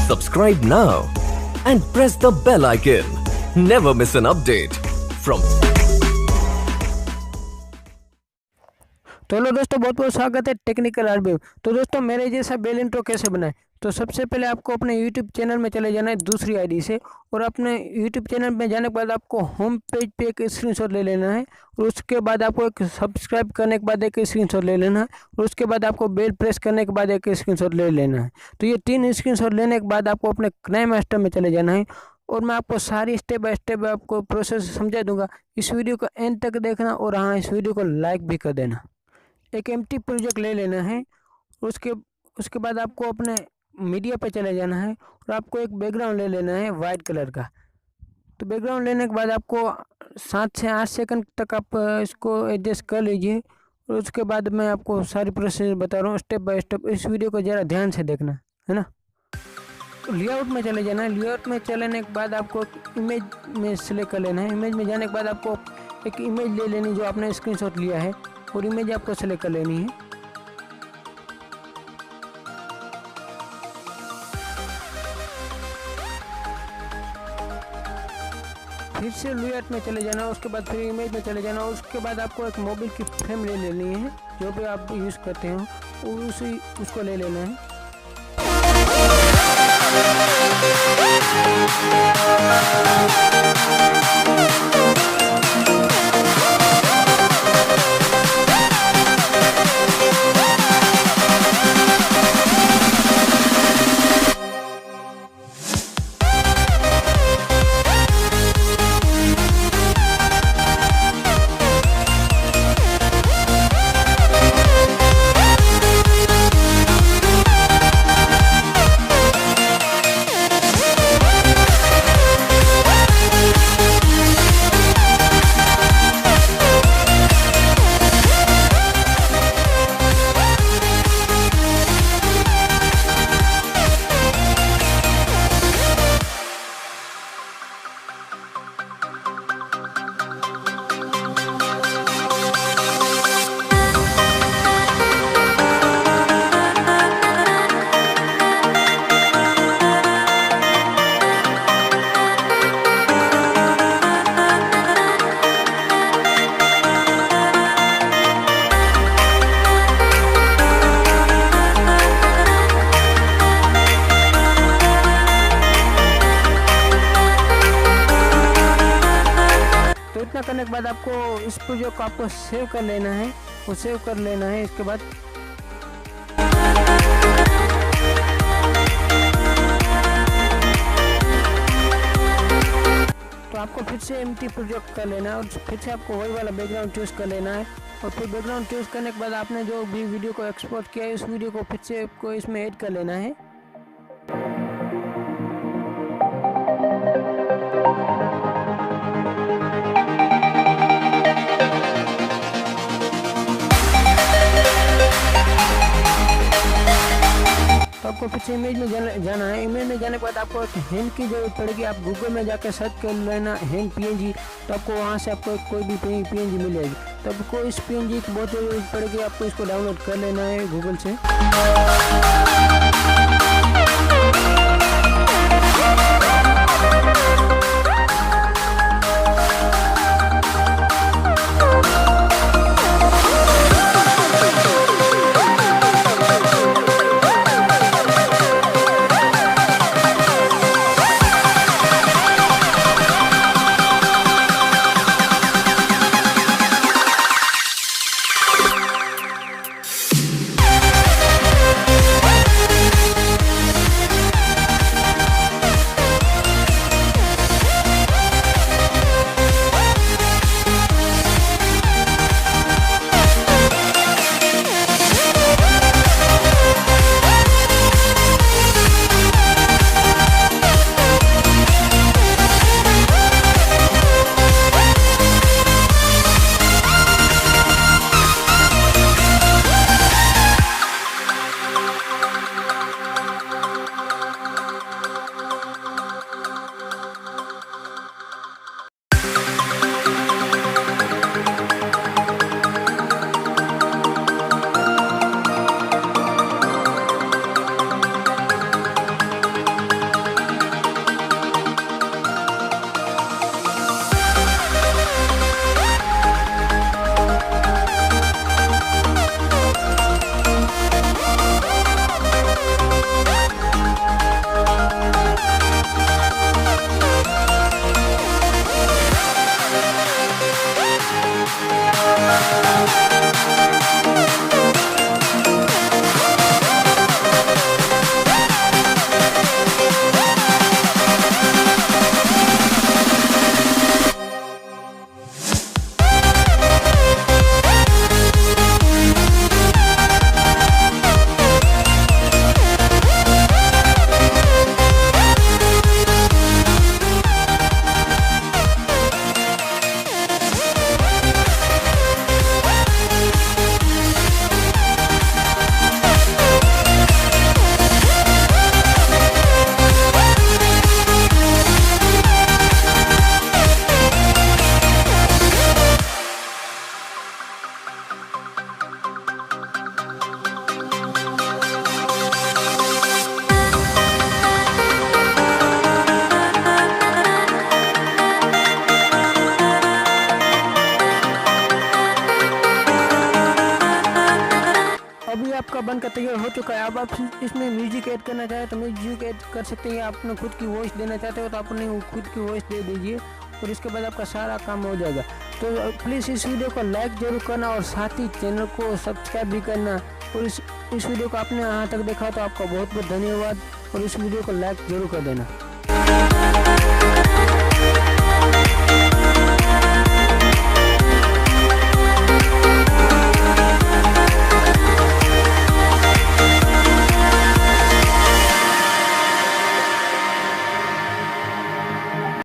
Subscribe now and press the bell icon. Never miss an update from तो hello दोस्तों, बहुत बहुत स्वागत है टेक्निकल आरबी। तो दोस्तों, मेरे जैसा बेल इंट्रो कैसे बनाए, तो सबसे पहले आपको अपने यूट्यूब चैनल में चले जाना है दूसरी आईडी से, और अपने यूट्यूब चैनल में जाने के बाद आपको होम पेज पे एक स्क्रीनशॉट ले लेना है, और उसके बाद आपको एक सब्सक्राइब करने के बाद एक स्क्रीनशॉट ले लेना है, और उसके बाद आपको बेल प्रेस करने के बाद एक स्क्रीनशॉट ले लेना है। तो ये 3 स्क्रीनशॉट लेने के बाद आपको अपने क्राइम मास्टर में चले जाना है, और मैं आपको सारी स्टेप बाय स्टेप आपको प्रोसेस समझा दूंगा। इस वीडियो को एंड तक देखना, और हाँ, इस वीडियो को लाइक भी कर देना। एक एम्प्टी प्रोजेक्ट ले लेना है, उसके बाद आपको अपने मीडिया पे चले जाना है, और आपको एक बैकग्राउंड ले लेना है वाइट कलर का। तो बैकग्राउंड लेने के बाद आपको 7 से 8 सेकंड तक आप इसको एडजस्ट कर लीजिए, और उसके बाद मैं आपको सारी प्रोसेस बता रहा हूँ स्टेप बाय स्टेप। इस वीडियो को ज़रा ध्यान से देखना है ना। तो लेआउट में चले जाना है। लेआउट में चलने के बाद आपको इमेज में सिलेक्ट कर लेना है। इमेज में जाने के बाद आपको एक इमेज ले लेनी जो आपने स्क्रीनशॉट लिया है, और इमेज आपको सेलेक्ट कर लेनी है। फिर से लेआउट में चले जाना, उसके बाद फिर इमेज में चले जाना, उसके बाद आपको एक मोबाइल की फ्रेम ले लेनी है जो भी आप यूज़ करते हो, उसको ले लेना है। इतना करने के बाद आपको इस प्रोजेक्ट को आपको सेव कर लेना है, वो सेव कर लेना है। इसके बाद तो आपको फिर से एम्प्टी प्रोजेक्ट कर लेना है, और फिर से आपको वही वाला बैकग्राउंड चूज़ कर लेना है। और फिर बैकग्राउंड चूज़ करने के बाद आपने जो भी वीडियो को एक्सपोर्ट किया है, उस वीडियो को फिर से आपको इसमें ऐड कर लेना है। तो आपको फिर से इमेज में जाना है। इमेज में जाने के बाद आपको एक हैंड की जरूरत पड़ेगी। आप गूगल में जाकर सर्च कर लेना हैंड PNG, तो आपको वहाँ से आपको कोई भी PNG मिल जाएगी। तो आपको इस PNG की बहुत जरूरत पड़ेगी, आपको इसको डाउनलोड कर लेना है गूगल से। का है। अब आप इसमें म्यूजिक ऐड करना चाहें तो म्यूजिक ऐड कर सकते हैं, आपने खुद की वॉइस देना चाहते हो तो अपनी खुद की वॉइस दे दीजिए और इसके बाद आपका सारा काम हो जाएगा। तो प्लीज़ इस वीडियो को लाइक जरूर करना और साथ ही चैनल को सब्सक्राइब भी करना। और इस वीडियो को आपने यहाँ तक देखा तो आपका बहुत बहुत धन्यवाद और इस वीडियो को लाइक जरूर कर देना।